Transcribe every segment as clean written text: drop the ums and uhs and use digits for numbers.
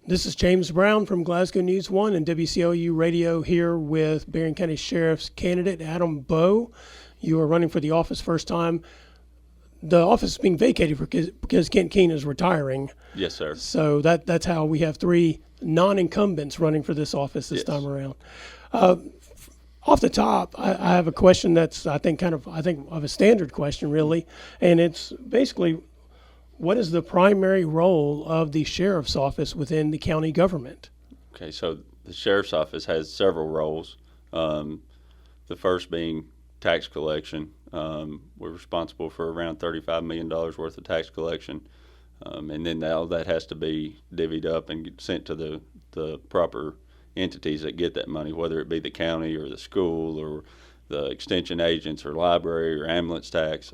This is James Brown from Glasgow News 1 and WCLU Radio here with Barren County Sheriff's candidate Adam Bowe. You are running for the office first time. The office is being vacated because Kent Keene is retiring. Yes, sir. So that's how we have three non-incumbents running for this office this time around. Off the top, I have a question that's I think of a standard question really, and it's basically, what is the primary role of the sheriff's office within the county government? Okay, so the sheriff's office has several roles. The first being tax collection. We're responsible for around $35 million worth of tax collection, and then all that has to be divvied up and sent to the proper entities that get that money, whether it be the county or the school or the extension agents or library or ambulance tax.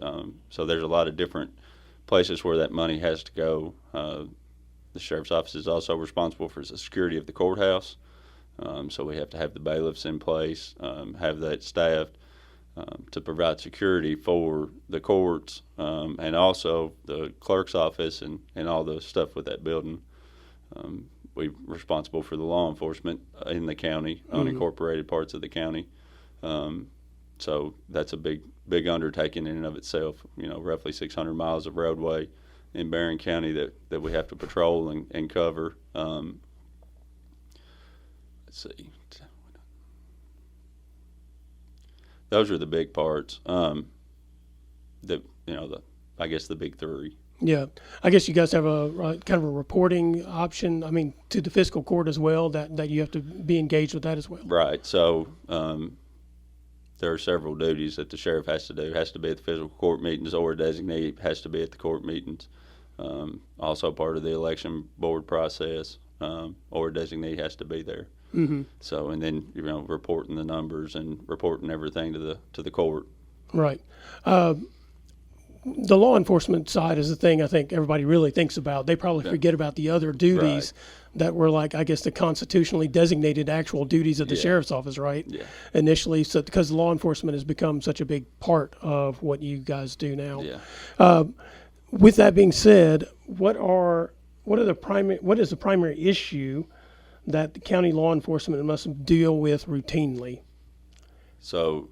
So there's a lot of different places where that money has to go. The sheriff's office is also responsible for the security of the courthouse. So we have to have the bailiffs in place, have that staffed to provide security for the courts, and also the clerk's office and all the stuff with that building. We're responsible for the law enforcement in the county, unincorporated parts of the county. So that's a big undertaking in and of itself. Roughly 600 miles of roadway in Barren County that we have to patrol and cover. Let's see. Those are the big parts. I guess the big three. Yeah, I guess you guys have a kind of a reporting option. I mean, to the fiscal court as well. That you have to be engaged with that as well. Right. So there are several duties that the sheriff has to do. Has to be at the fiscal court meetings, or a designee has to be at the court meetings. Also part of the election board process, or a designee has to be there. Mm-hmm. So, and then reporting the numbers and reporting everything to the court. Right. The law enforcement side is the thing I think everybody really thinks about. They probably forget about the other duties that were the constitutionally designated actual duties of the sheriff's office, right? Yeah. Initially, so because law enforcement has become such a big part of what you guys do now. Yeah. With that being said, what is the primary issue that the county law enforcement must deal with routinely? So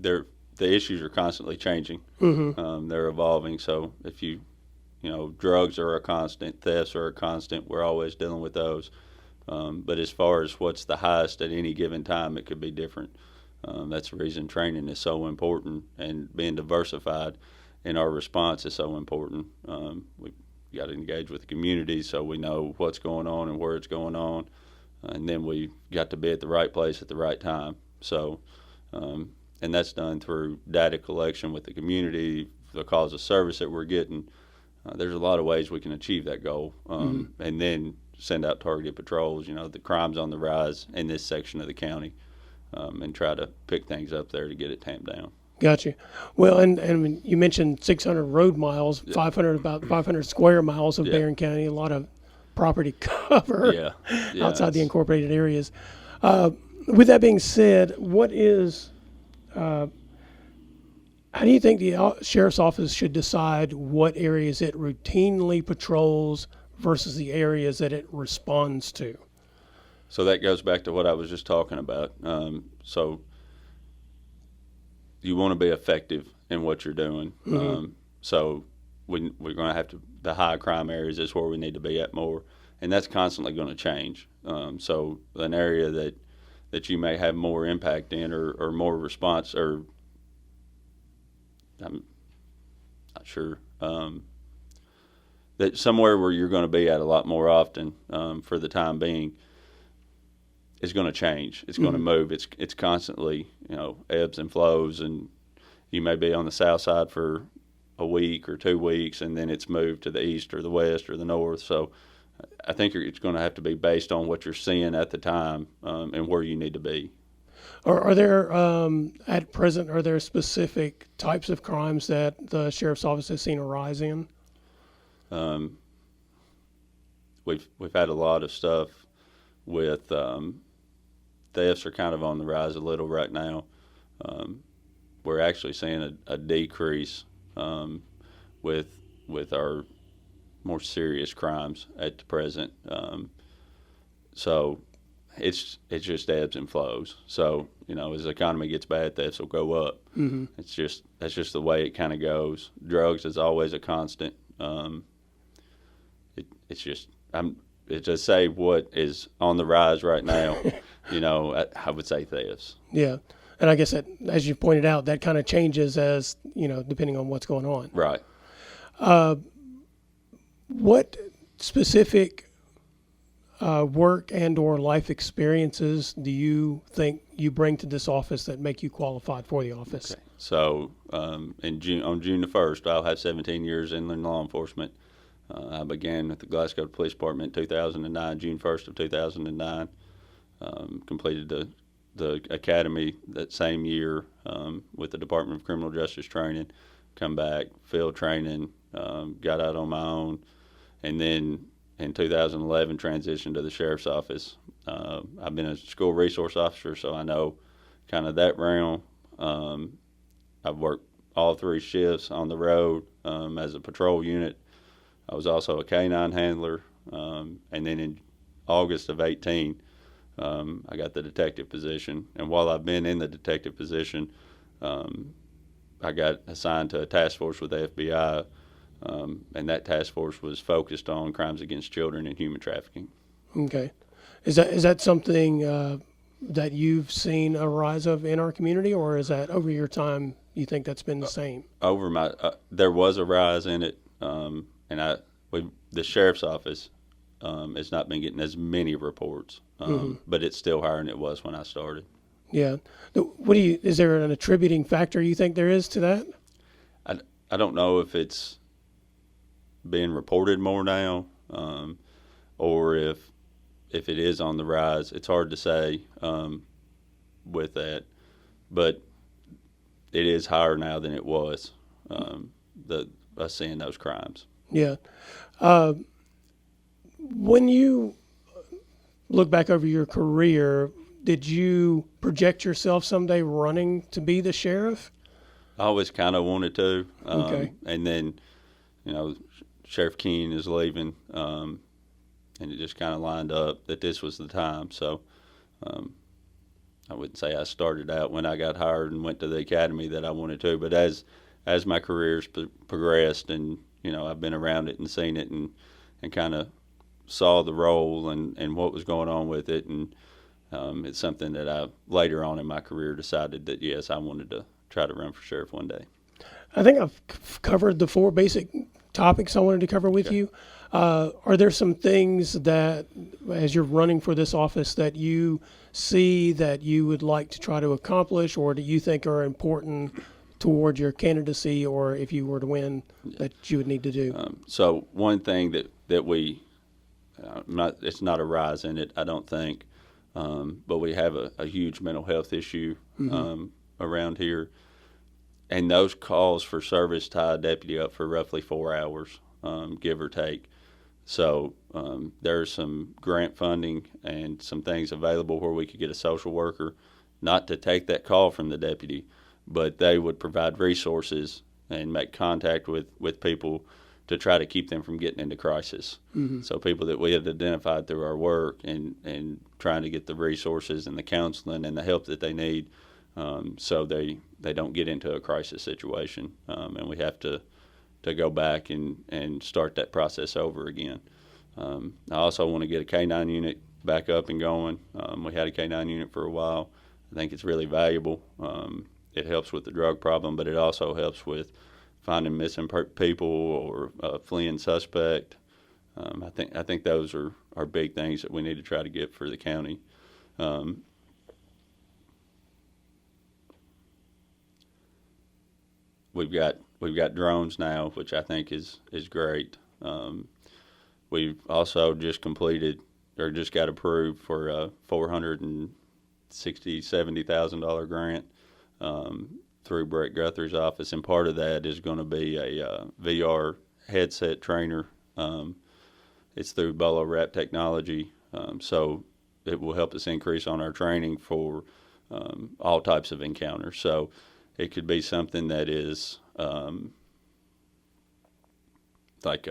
the issues are constantly changing. Mm-hmm. They're evolving. So if drugs are a constant, thefts are a constant, we're always dealing with those. But as far as what's the highest at any given time, it could be different. That's the reason training is so important, and being diversified in our response is so important. We've got to engage with the community so we know what's going on and where it's going on. And then we got to be at the right place at the right time. So, and that's done through data collection with the community, the calls of service that we're getting. There's a lot of ways we can achieve that goal, and then send out targeted patrols. The crime's on the rise in this section of the county, and try to pick things up there to get it tamped down. Gotcha. Well, and you mentioned 600 road miles, about 500 square miles of Barren County, a lot of property cover outside the incorporated areas. With that being said, how do you think the sheriff's office should decide what areas it routinely patrols versus the areas that it responds to? So that goes back to what I was just talking about. So you want to be effective in what you're doing. Mm-hmm. So we're going to have to, the high crime areas is where we need to be at more, and that's constantly going to change. So an area that you may have more impact in or more response, or I'm not sure, that somewhere where you're going to be at a lot more often for the time being is going to change. It's going to move. It's constantly, ebbs and flows, and you may be on the south side for a week or 2 weeks, and then it's moved to the east or the west or the north. So I think it's going to have to be based on what you're seeing at the time and where you need to be. Are there, at present, specific types of crimes that the sheriff's office has seen a rise in? We've had a lot of stuff with thefts are kind of on the rise a little right now. We're actually seeing a decrease with our more serious crimes at the present. So it just ebbs and flows. So, as the economy gets bad, thefts will go up. Mm-hmm. That's just the way it kind of goes. Drugs is always a constant. To say what is on the rise right now, I would say thefts. Yeah. And I guess that, as you pointed out, that kind of changes as, depending on what's going on. Right. What specific work and or life experiences do you think you bring to this office that make you qualified for the office? Okay. So on June the 1st, I'll have 17 years in law enforcement. I began with the Glasgow Police Department in 2009, June 1st of 2009. Completed the academy that same year with the Department of Criminal Justice training. Come back, field training, got out on my own, and then in 2011 transitioned to the sheriff's office. I've been a school resource officer, so I know kind of that realm. I've worked all 3 shifts on the road as a patrol unit. I was also a K-9 handler, and then in August of 18, I got the detective position. And while I've been in the detective position, I got assigned to a task force with the FBI, and that task force was focused on crimes against children and human trafficking. Okay. Is that something that you've seen a rise of in our community, or is that over your time you think that's been the same? Over my, there was a rise in it, and the sheriff's office has not been getting as many reports, but it's still higher than it was when I started. Yeah. Is there an attributing factor you think there is to that? I don't know if it's being reported more now, or if it is on the rise. It's hard to say with that, but it is higher now than it was, us seeing those crimes. Yeah. When you look back over your career, did you project yourself someday running to be the sheriff? I always kind of wanted to. Okay. And then, Sheriff Keene is leaving, and it just kind of lined up that this was the time. So I wouldn't say I started out when I got hired and went to the academy that I wanted to, but as my career's progressed and, I've been around it and seen it and kind of saw the role and what was going on with it. And it's something that I later on in my career decided that, yes, I wanted to try to run for sheriff one day. I think I've covered the 4 basic topics I wanted to cover with you. Are there some things that, as you're running for this office, that you see that you would like to try to accomplish, or that you think are important toward your candidacy, or if you were to win, that you would need to do? So one thing that we, it's not a rise in it, I don't think, but we have a huge mental health issue around here. And those calls for service tie a deputy up for roughly 4 hours, give or take. So there's some grant funding and some things available where we could get a social worker, not to take that call from the deputy, but they would provide resources and make contact with people to try to keep them from getting into crisis. So people that we had identified through our work and trying to get the resources and the counseling and the help that they need, so they don't get into a crisis situation, and we have to go back and start that process over again. I also want to get a K-9 unit back up and going. We had a K-9 unit for a while. I think it's really valuable. It helps with the drug problem, but it also helps with finding missing people or fleeing suspect. I think those are big things that we need to try to get for the county. We've got drones now, which I think is great. We've also just completed or just got approved for a $470,000 grant through Brett Guthrie's office, and part of that is going to be a VR headset trainer. It's through Bolo Wrap Technology, so it will help us increase on our training for all types of encounters. So it could be something that is like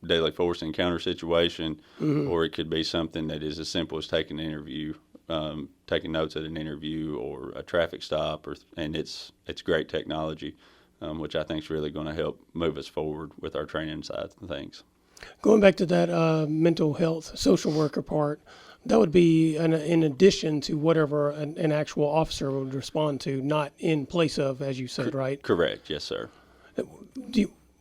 deadly force encounter situation, or it could be something that is as simple as taking an interview, taking notes at an interview or a traffic stop, and it's great technology, which I think is really going to help move us forward with our training side of things. Going back to that mental health social worker part, that would be in addition to whatever an actual officer would respond to, not in place of, as you said, right? Correct. Yes, sir.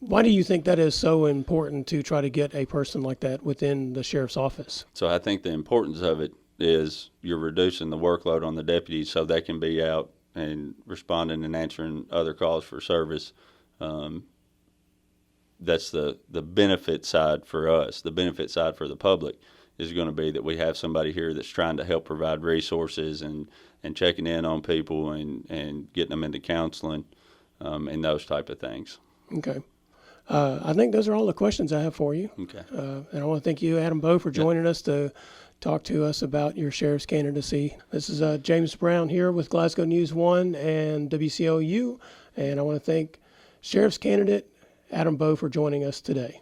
Why do you think that is so important to try to get a person like that within the sheriff's office? So I think the importance of it is you're reducing the workload on the deputies so they can be out and responding and answering other calls for service. That's the benefit side for us. The benefit side for the public is going to be that we have somebody here that's trying to help provide resources and checking in on people and getting them into counseling and those type of things. Okay. I think those are all the questions I have for you. Okay. And I want to thank you, Adam Bowe, for joining us to talk to us about your sheriff's candidacy. This is James Brown here with Glasgow News 1 and WCOU, and I want to thank sheriff's candidate Adam Bowe for joining us today.